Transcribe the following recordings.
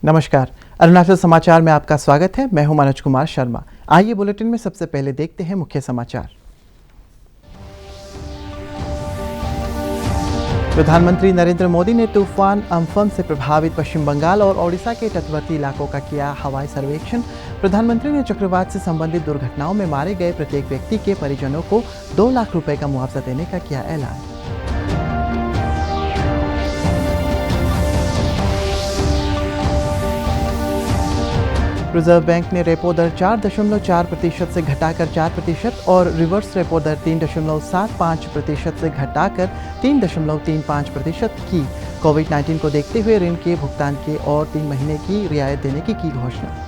नमस्कार, अरुणाचल समाचार में आपका स्वागत है। मैं हूं मनोज कुमार शर्मा। आइए बुलेटिन में सबसे पहले देखते हैं मुख्य समाचार। प्रधानमंत्री नरेंद्र मोदी ने तूफान अम्फन से प्रभावित पश्चिम बंगाल और ओडिशा के तटवर्ती इलाकों का किया हवाई सर्वेक्षण। प्रधानमंत्री ने चक्रवात से संबंधित दुर्घटनाओं में मारे गए प्रत्येक व्यक्ति के परिजनों को 2 लाख रुपए का मुआवजा देने का किया ऐलान। रिजर्व बैंक ने रेपो दर 4.4% से घटाकर 4% और रिवर्स रेपो दर 3.75% से घटाकर 3.35% की। कोविड-19 को देखते हुए ऋण के भुगतान के और 3 महीने की रियायत देने की घोषणा।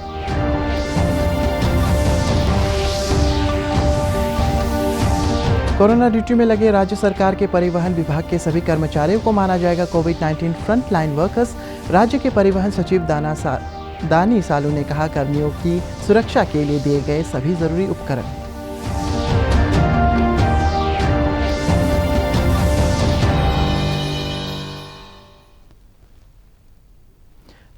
कोरोना ड्यूटी में लगे राज्य सरकार के परिवहन विभाग के सभी कर्मचारियों को माना जाएगा कोविड-19 फ्रंटलाइन वर्कर्स। राज्य के परिवहन सचिव दानी सालू ने कहा, कर्मियों की सुरक्षा के लिए दिए गए सभी जरूरी उपकरण।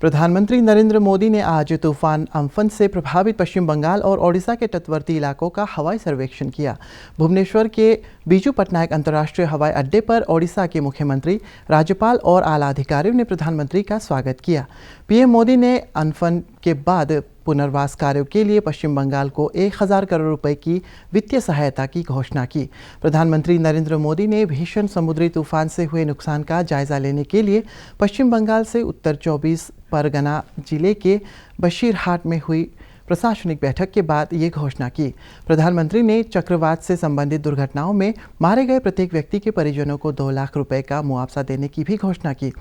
प्रधानमंत्री नरेंद्र मोदी ने आज तूफान अम्फन से प्रभावित पश्चिम बंगाल और ओडिशा के तटवर्ती इलाकों का हवाई सर्वेक्षण किया। भुवनेश्वर के बीजू पटनायक अंतर्राष्ट्रीय हवाई अड्डे पर ओडिशा के मुख्यमंत्री, राज्यपाल और आला अधिकारियों ने प्रधानमंत्री का स्वागत किया। पीएम मोदी ने अम्फन के बाद पुनर्वास कार्यों के लिए पश्चिम बंगाल को 1000 करोड़ रुपए की वित्तीय सहायता की घोषणा की। प्रधानमंत्री नरेंद्र मोदी ने भीषण समुद्री तूफान से हुए नुकसान का जायजा लेने के लिए पश्चिम बंगाल से उत्तर 24 परगना जिले के बशीरहाट में हुई प्रशासनिक बैठक के बाद ये घोषणा की। प्रधानमंत्री ने चक्रवात से संबंधित दुर्घटनाओं में मारे गए प्रत्येक व्यक्ति के परिजनों को 2 लाख रुपए का मुआवजा देने की भी घोषणा की।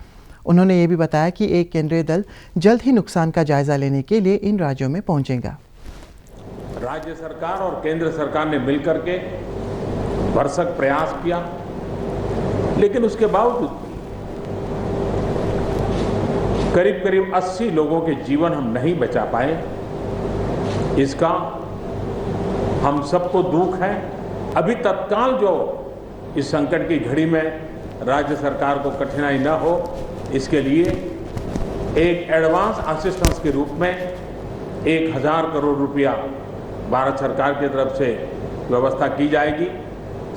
उन्होंने ये भी बताया कि एक केंद्रीय दल जल्द ही नुकसान का जायजा लेने के लिए इन राज्यों में पहुंचेगा। राज्य सरकार और केंद्र सरकार ने मिलकर के भरसक प्रयास किया, लेकिन उसके बावजूद करीब करीब 80 लोगों के जीवन हम नहीं बचा पाए। इसका हम सबको दुख है। अभी तत्काल जो इस संकट की घड़ी में राज्य सरकार को कठिनाई न हो, इसके लिए एक एडवांस असिस्टेंस के रूप में 1000 करोड़ रुपया भारत सरकार की तरफ से व्यवस्था की जाएगी।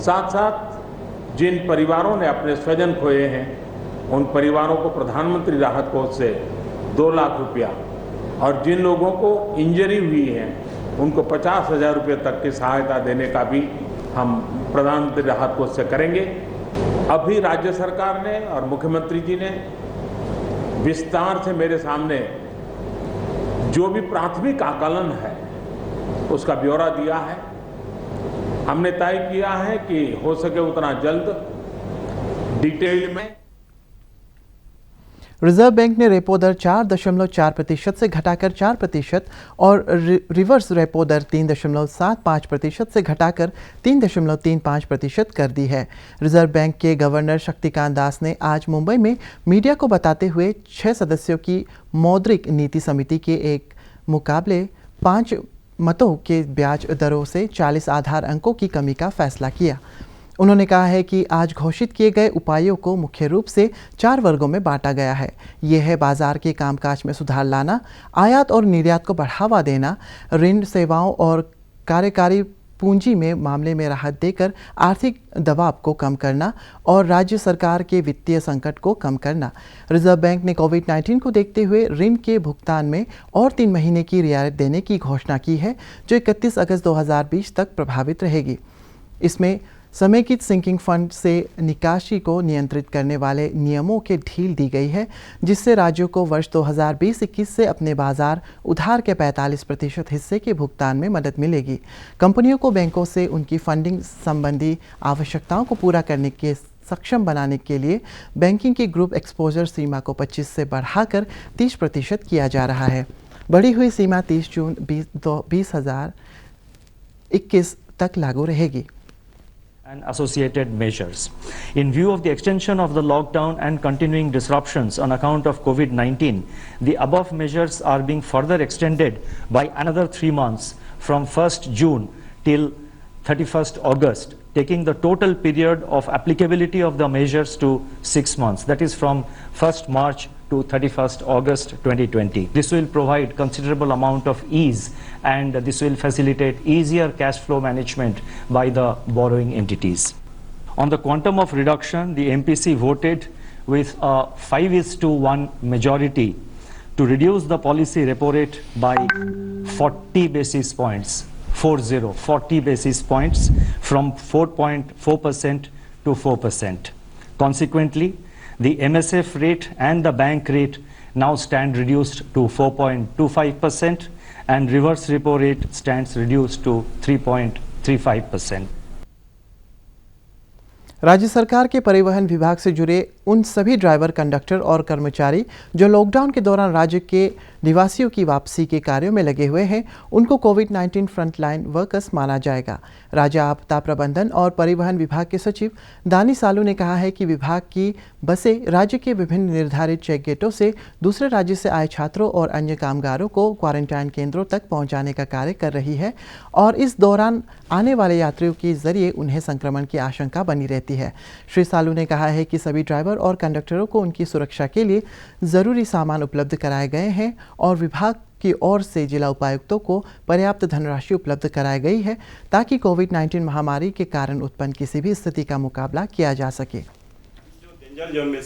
साथ साथ जिन परिवारों ने अपने स्वजन खोए हैं, उन परिवारों को प्रधानमंत्री राहत कोष से 2 लाख रुपया और जिन लोगों को इंजरी हुई है उनको 50,000 रुपये तक की सहायता देने का भी हम प्रधानमंत्री राहत कोष से करेंगे। अभी राज्य सरकार ने और मुख्यमंत्री जी ने विस्तार से मेरे सामने जो भी प्राथमिक आकलन है उसका ब्यौरा दिया है। हमने तय किया है कि हो सके उतना जल्द डिटेल में। रिजर्व बैंक ने रेपो दर 4.4% से घटाकर 4% और रिवर्स रेपो दर 3.75% से घटाकर 3.35% कर दी है। रिजर्व बैंक के गवर्नर शक्तिकांत दास ने आज मुंबई में मीडिया को बताते हुए 6 सदस्यों की मौद्रिक नीति समिति के एक मुकाबले 5 मतों के ब्याज दरों से 40 आधार अंकों की कमी का फैसला किया। उन्होंने कहा है कि आज घोषित किए गए उपायों को मुख्य रूप से 4 वर्गों में बांटा गया है। ये है बाजार के कामकाज में सुधार लाना, आयात और निर्यात को बढ़ावा देना, ऋण सेवाओं और कार्यकारी पूंजी में मामले में राहत देकर आर्थिक दबाव को कम करना और राज्य सरकार के वित्तीय संकट को कम करना। रिजर्व बैंक ने कोविड-19 को देखते हुए ऋण के भुगतान में और 3 महीने की रियायत देने की घोषणा की है, जो 31 अगस्त 2020 तक प्रभावित रहेगी। इसमें समेकित सिंकिंग फंड से निकासी को नियंत्रित करने वाले नियमों के ढील दी गई है, जिससे राज्यों को वर्ष 2020-21 से अपने बाजार उधार के 45% हिस्से के भुगतान में मदद मिलेगी। कंपनियों को बैंकों से उनकी फंडिंग संबंधी आवश्यकताओं को पूरा करने के सक्षम बनाने के लिए बैंकिंग की ग्रुप एक्सपोजर सीमा को 25 से बढ़ाकर 30% किया जा रहा है। बढ़ी हुई सीमा 30 जून 2021 तक लागू रहेगी। And associated measures. In view of the extension of the lockdown and continuing disruptions on account of COVID-19, the above measures are being further extended by another 3 months from 1st June till 31st August, taking the total period of applicability of the measures to 6 months. That is from 1st March to 31st August 2020. This will provide considerable amount of ease, and this will facilitate easier cash flow management by the borrowing entities. On the quantum of reduction, the MPC voted with a 5:1 majority to reduce the policy repo rate by 40 basis points, 40 basis points from 4.4% to 4%. Consequently, the MSF rate and the bank rate now stand reduced to 4.25%, and reverse repo rate stands reduced to 3.35%. राज्य सरकार के परिवहन विभाग से जुड़े उन सभी driver, conductor और कर्मचारी जो लॉकडाउन के दौरान राज्य के निवासियों की वापसी के कार्यों में लगे हुए हैं, उनको कोविड-19 फ्रंटलाइन वर्कर्स माना जाएगा। राज्य आपदा प्रबंधन और परिवहन विभाग के सचिव दानी सालू ने कहा है कि विभाग की बसें राज्य के विभिन्न निर्धारित चेक गेटों से दूसरे राज्य से आए छात्रों और अन्य कामगारों को क्वारंटाइन केंद्रों तक पहुंचाने का कार्य कर रही है और इस दौरान आने वाले यात्रियों के जरिए उन्हें संक्रमण की आशंका बनी रहती है। श्री सालू ने कहा है कि सभी ड्राइवर और कंडक्टरों को उनकी सुरक्षा के लिए ज़रूरी सामान उपलब्ध कराए गए हैं और विभाग की ओर से जिला उपायुक्तों को पर्याप्त धनराशि उपलब्ध कराई गई है ताकि कोविड-19 महामारी के कारण उत्पन्न किसी भी स्थिति का मुकाबला किया जा सके। डेंजर जोन में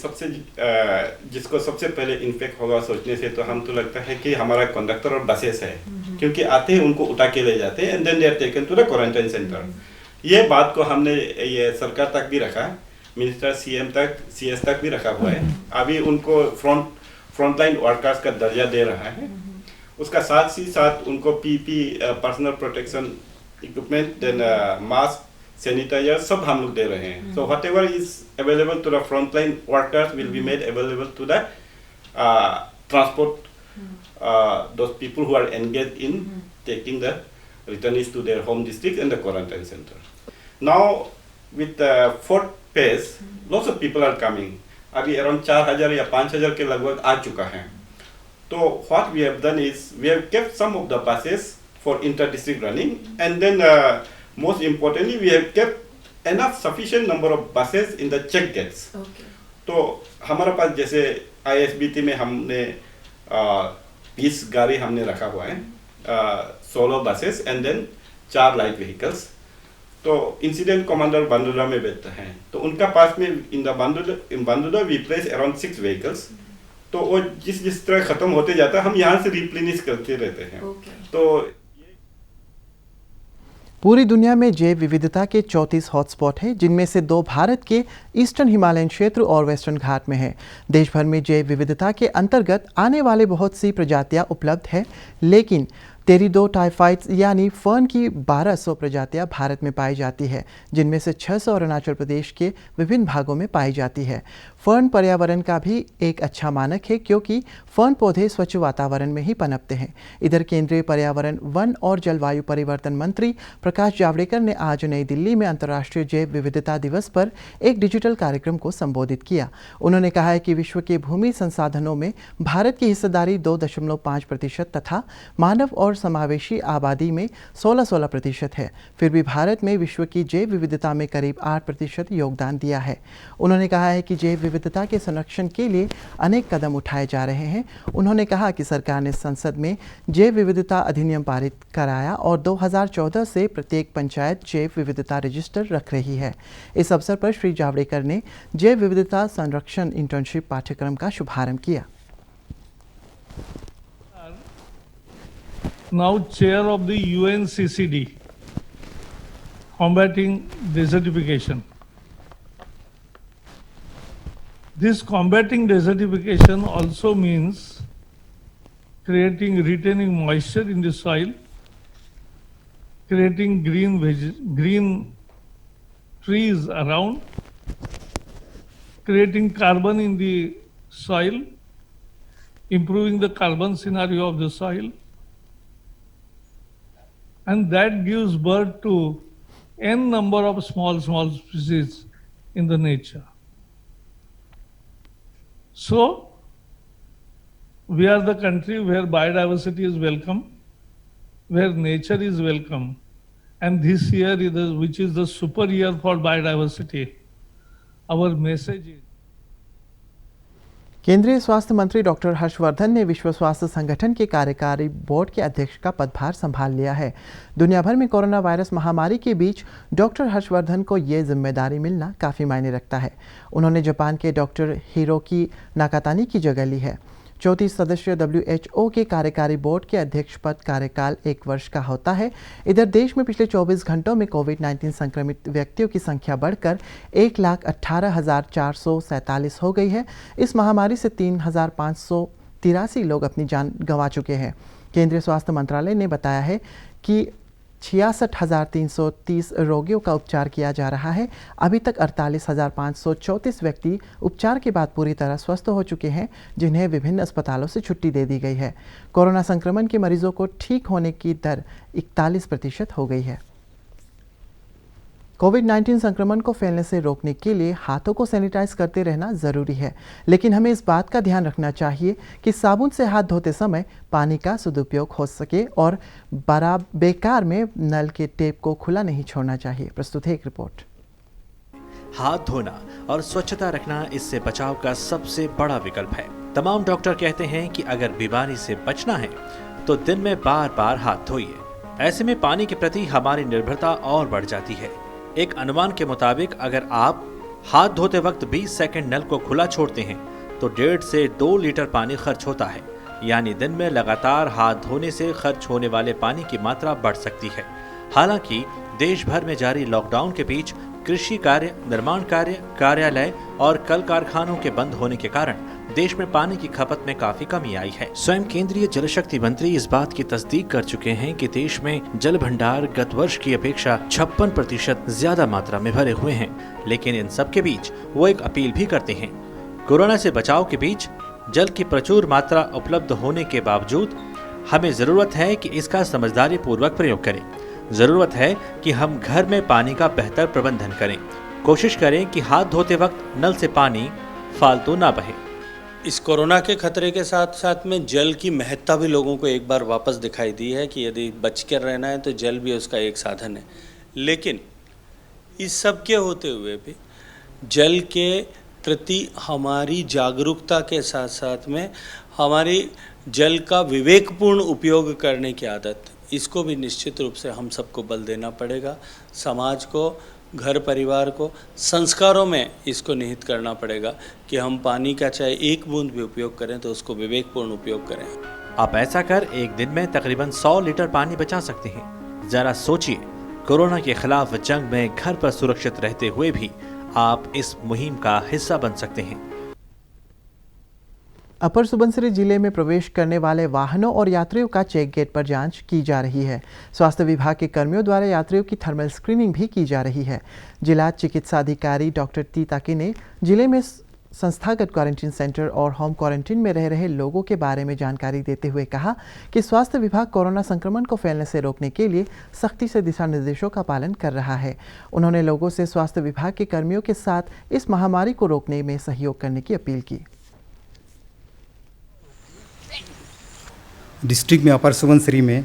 जिसको सबसे पहले इन्फेक्ट होगा सोचने से तो हम तो लगता है कि हमारा कंडक्टर और बसेस है, क्योंकि आते हैं उनको उठा के ले जाते हैं and then they are taken to the quarantine centre. ये बात को हमने ये सरकार तक भी रखा, मिनिस्टर सीएम तक, सीएस तक भी रखा हुआ है। अभी उनको फ्रंटलाइन वर्कर्स का दर्जा दे रहा है। उसका साथ ही साथ उनको PP personal protection equipment, then mask, sanitizer सब हम लोग दे रहे हैं। So whatever is available to the frontline workers will be made available to the transport those people who are engaged in taking the returnees to their home districts and the quarantine center. Now with the fourth phase, lots of people are coming. अभी around 4,000 या 5,000 के लगभग आ चुका है। तो what we have done is we have kept some of the buses for inter-district running, and then most importantly we have kept enough sufficient number of buses in the check gates. Okay. तो हमारे पास जैसे ISBT में हमने 20 गाड़ी हमने रखा हुआ है, 16 buses and then 4 light vehicles। तो इंसिडेंट कमांडर बांदुरा में बैठते हैं, तो उनका पास में इन बांदुरा वी प्लेस अराउंड 6 vehicles। तो वो जिस तरह खत्म होते जाता है हम यहाँ से रिप्लेनिश करते रहते हैं। तो पूरी दुनिया में जैव विविधता के 34 हॉटस्पॉट हैं, जिनमें से 2 भारत के ईस्टर्न हिमालयन क्षेत्र और वेस्टर्न घाट में हैं। देश भर में जैव विविधता के अंतर्गत आने वाले बहुत सी प्रजातियां उपलब्ध हैं, लेकिन टेरिडोटाइफाइट्स यानी फर्न की 1200 प्रजातियां भारत में पाई जाती है, जिनमें से 600 अरुणाचल प्रदेश के विभिन्न भागों में पाई जाती है। फर्न पर्यावरण का भी एक अच्छा मानक है, क्योंकि फर्न पौधे स्वच्छ वातावरण में ही पनपते हैं। इधर केंद्रीय पर्यावरण, वन और जलवायु परिवर्तन मंत्री प्रकाश जावड़ेकर ने आज नई दिल्ली में अंतर्राष्ट्रीय जैव विविधता दिवस पर एक डिजिटल कार्यक्रम को संबोधित किया। उन्होंने कहा है कि विश्व के भूमि संसाधनों में भारत की हिस्सेदारी 2.5% तथा मानव और समावेशी आबादी में 16% है। फिर भी भारत में विश्व की जैव विविधता में करीब 8% योगदान दिया है। उन्होंने कहा है कि जैव विविधता के संरक्षण के लिए अनेक कदम उठाए जा रहे हैं। उन्होंने कहा कि सरकार ने संसद में जैव विविधता अधिनियम पारित कराया और 2014 से प्रत्येक पंचायत जैव विविधता रजिस्टर रख रही है। इस अवसर पर श्री जावड़ेकर ने जैव विविधता संरक्षण इंटर्नशिप पाठ्यक्रम का शुभारंभ किया। Now chair of the UNCCD, combating desertification. This combating desertification also means retaining moisture in the soil, creating green trees around, creating carbon in the soil, improving the carbon scenario of the soil, and that gives birth to n number of small species in the nature. So we are the country where biodiversity is welcome, where nature is welcome, and this year which is the super year for biodiversity, our message is केंद्रीय स्वास्थ्य मंत्री doctor Harshvardhan ने विश्व स्वास्थ्य संगठन के कार्यकारी board के अध्यक्ष का पदभार संभाल लिया है। दुनिया भर में कोरोना वायरस महामारी के बीच डॉक्टर हर्षवर्धन को ये जिम्मेदारी मिलना काफ़ी मायने रखता है। उन्होंने जापान के डॉक्टर हिरोकी नाकातानी की जगह ली है। 34 सदस्यीय WHO के कार्यकारी बोर्ड के अध्यक्ष पद कार्यकाल 1 वर्ष का होता है। इधर देश में पिछले 24 घंटों में कोविड-19 संक्रमित व्यक्तियों की संख्या बढ़कर 1,18,447 हो गई है। इस महामारी से 3,583 लोग अपनी जान गंवा चुके हैं। केंद्रीय स्वास्थ्य मंत्रालय ने बताया है कि 66,330 रोगियों का उपचार किया जा रहा है। अभी तक 48,534 व्यक्ति उपचार के बाद पूरी तरह स्वस्थ हो चुके हैं, जिन्हें विभिन्न अस्पतालों से छुट्टी दे दी गई है। कोरोना संक्रमण के मरीजों को ठीक होने की दर 41% हो गई है। कोविड-19 संक्रमण को फैलने से रोकने के लिए हाथों को सैनिटाइज करते रहना ज़रूरी है, लेकिन हमें इस बात का ध्यान रखना चाहिए कि साबुन से हाथ धोते समय पानी का सदुपयोग हो सके और बेकार में नल के टेप को खुला नहीं छोड़ना चाहिए। प्रस्तुत है एक रिपोर्ट। हाथ धोना और स्वच्छता रखना इससे बचाव का सबसे बड़ा विकल्प है। तमाम डॉक्टर कहते हैं कि अगर बीमारी से बचना है तो दिन में बार बार हाथ धोइए। ऐसे में पानी के प्रति हमारी निर्भरता और बढ़ जाती है। एक अनुमान के मुताबिक अगर आप हाथ धोते वक्त 20 सेकंड नल को खुला छोड़ते हैं तो 1.5 से 2 लीटर पानी खर्च होता है। यानी दिन में लगातार हाथ धोने से खर्च होने वाले पानी की मात्रा बढ़ सकती है। हालांकि देश भर में जारी लॉकडाउन के बीच कृषि कार्य, निर्माण कार्य, कार्यालय और कल कारखानों के बंद होने के कारण देश में पानी की खपत में काफी कमी आई है। स्वयं केंद्रीय जल शक्ति मंत्री इस बात की तस्दीक कर चुके हैं कि देश में जल भंडार गत वर्ष की अपेक्षा 56% ज्यादा मात्रा में भरे हुए हैं। लेकिन इन सब के बीच वो एक अपील भी करते हैं। कोरोना से बचाव के बीच जल की प्रचुर मात्रा उपलब्ध होने के बावजूद हमें जरूरत है कि इसका समझदारी पूर्वक प्रयोग करें। जरूरत है कि हम घर में पानी का बेहतर प्रबंधन करें। कोशिश करें कि हाथ धोते वक्त नल से पानी फालतू ना बहे। इस कोरोना के खतरे के साथ साथ में जल की महत्ता भी लोगों को एक बार वापस दिखाई दी है कि यदि बच कर रहना है तो जल भी उसका एक साधन है। लेकिन इस सब के होते हुए भी जल के प्रति हमारी जागरूकता के साथ साथ में हमारी जल का विवेकपूर्ण उपयोग करने की आदत, इसको भी निश्चित रूप से हम सबको बल देना पड़ेगा। समाज को, घर परिवार को संस्कारों में इसको निहित करना पड़ेगा कि हम पानी का चाहे एक बूंद भी उपयोग करें तो उसको विवेकपूर्ण उपयोग करें। आप ऐसा कर एक दिन में तकरीबन 100 लीटर पानी बचा सकते हैं। जरा सोचिए, कोरोना के खिलाफ जंग में घर पर सुरक्षित रहते हुए भी आप इस मुहिम का हिस्सा बन सकते हैं। अपर सुबनसिरी जिले में प्रवेश करने वाले वाहनों और यात्रियों का चेक गेट पर जांच की जा रही है। स्वास्थ्य विभाग के कर्मियों द्वारा यात्रियों की थर्मल स्क्रीनिंग भी की जा रही है। जिला चिकित्सा अधिकारी डॉक्टर टी ताकी ने जिले में संस्थागत क्वारंटीन सेंटर और होम क्वारंटीन में रह रहे लोगों के बारे में जानकारी देते हुए कहा कि स्वास्थ्य विभाग कोरोना संक्रमण को फैलने से रोकने के लिए सख्ती से दिशा निर्देशों का पालन कर रहा है। उन्होंने लोगों से स्वास्थ्य विभाग के कर्मियों के साथ इस महामारी को रोकने में सहयोग करने की अपील की। डिस्ट्रिक्ट में अपर सुबनसिरी में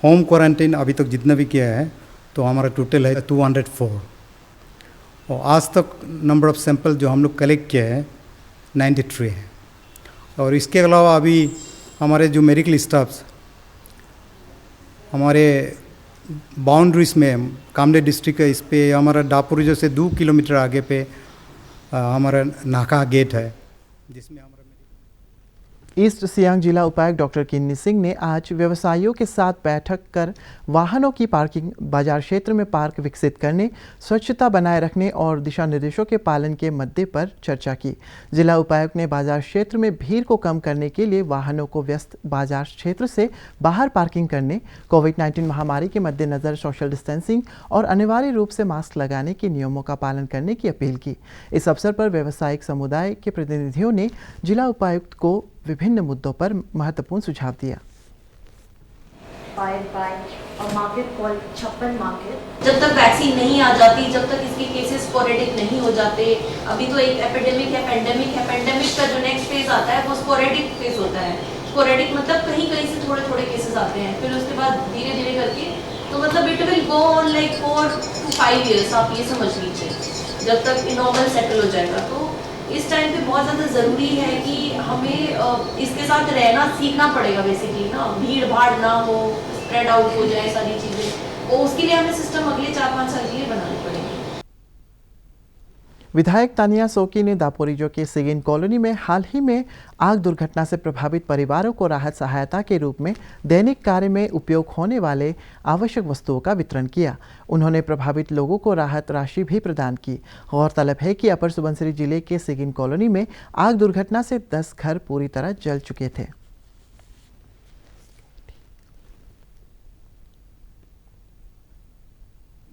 होम क्वारंटाइन अभी तक जितना भी किया है तो हमारा टोटल है 204 और आज तक नंबर ऑफ़ सैंपल जो हम लोग कलेक्ट किया है 93 है। और इसके अलावा अभी हमारे जो मेडिकल स्टाफ्स हमारे बाउंड्रीज में कामदेव डिस्ट्रिक्ट है, इस पे हमारा दापुरिजो से 2 किलोमीटर आगे पे हमारा नाका गेट है जिसमें हमारा ईस्ट सियांग जिला उपायुक्त डॉक्टर किन्नी सिंह ने आज व्यवसायियों के साथ बैठक कर वाहनों की पार्किंग, बाजार क्षेत्र में पार्क विकसित करने, स्वच्छता बनाए रखने और दिशा निर्देशों के पालन के मुद्दे पर चर्चा की। जिला उपायुक्त ने बाजार क्षेत्र में भीड़ को कम करने के लिए वाहनों को व्यस्त बाजार क्षेत्र से बाहर पार्किंग करने, कोविड-19 महामारी के मद्देनज़र सोशल डिस्टेंसिंग और अनिवार्य रूप से मास्क लगाने के नियमों का पालन करने की अपील की। इस अवसर पर व्यावसायिक समुदाय के प्रतिनिधियों ने जिला उपायुक्त को विभिन्न मुद्दों पर महत्वपूर्ण सुझाव दिया। जब तक वैक्सीन नहीं आ जाती, जब तक इसके केसेस स्पोरेडिक नहीं हो जाते, अभी तो एक एपिडेमिक है, पेंडेमिक का जो नेक्स्ट फेज आता है वो स्पोरेडिक फेज होता है। स्पोरेडिक मतलब कहीं कहीं से थोड़े थोड़े केसेस आते हैं, फिर उसके बाद धीरे धीरे करके तो मतलब it will go on like 4 to 5 years, आप ये समझ लीजिए, जब तक नॉर्मल सेटल हो जाएगा। तो इस टाइम पे बहुत ज़्यादा ज़रूरी है कि हमें इसके साथ रहना सीखना पड़ेगा बेसिकली ना, भीड़ भाड़ ना हो, स्प्रेड आउट हो जाए सारी चीज़ें, और उसके लिए हमें सिस्टम अगले 4-5 साल के लिए बनाने पड़ेंगे। विधायक तानिया सोकी ने दापोरिजो के सिगिन कॉलोनी में हाल ही में आग दुर्घटना से प्रभावित परिवारों को राहत सहायता के रूप में दैनिक कार्य में उपयोग होने वाले आवश्यक वस्तुओं का वितरण किया। उन्होंने प्रभावित लोगों को राहत राशि भी प्रदान की। गौरतलब है कि अपर सुबनसिरी जिले के सिगिन कॉलोनी में आग दुर्घटना से 10 घर पूरी तरह जल चुके थे।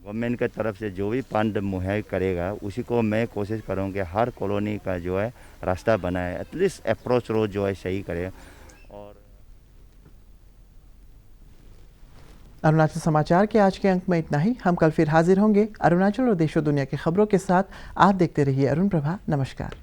गवर्नमेंट की तरफ से जो भी फंड मुहैया करेगा उसी को मैं कोशिश करूँ कि हर कॉलोनी का जो है रास्ता बनाए, एटलीस्ट अप्रोच रोड जो है सही करे। और अरुणाचल समाचार के आज के अंक में इतना ही। हम कल फिर हाजिर होंगे अरुणाचल और देश और दुनिया की खबरों के साथ। आप देखते रहिए अरुण प्रभा। नमस्कार।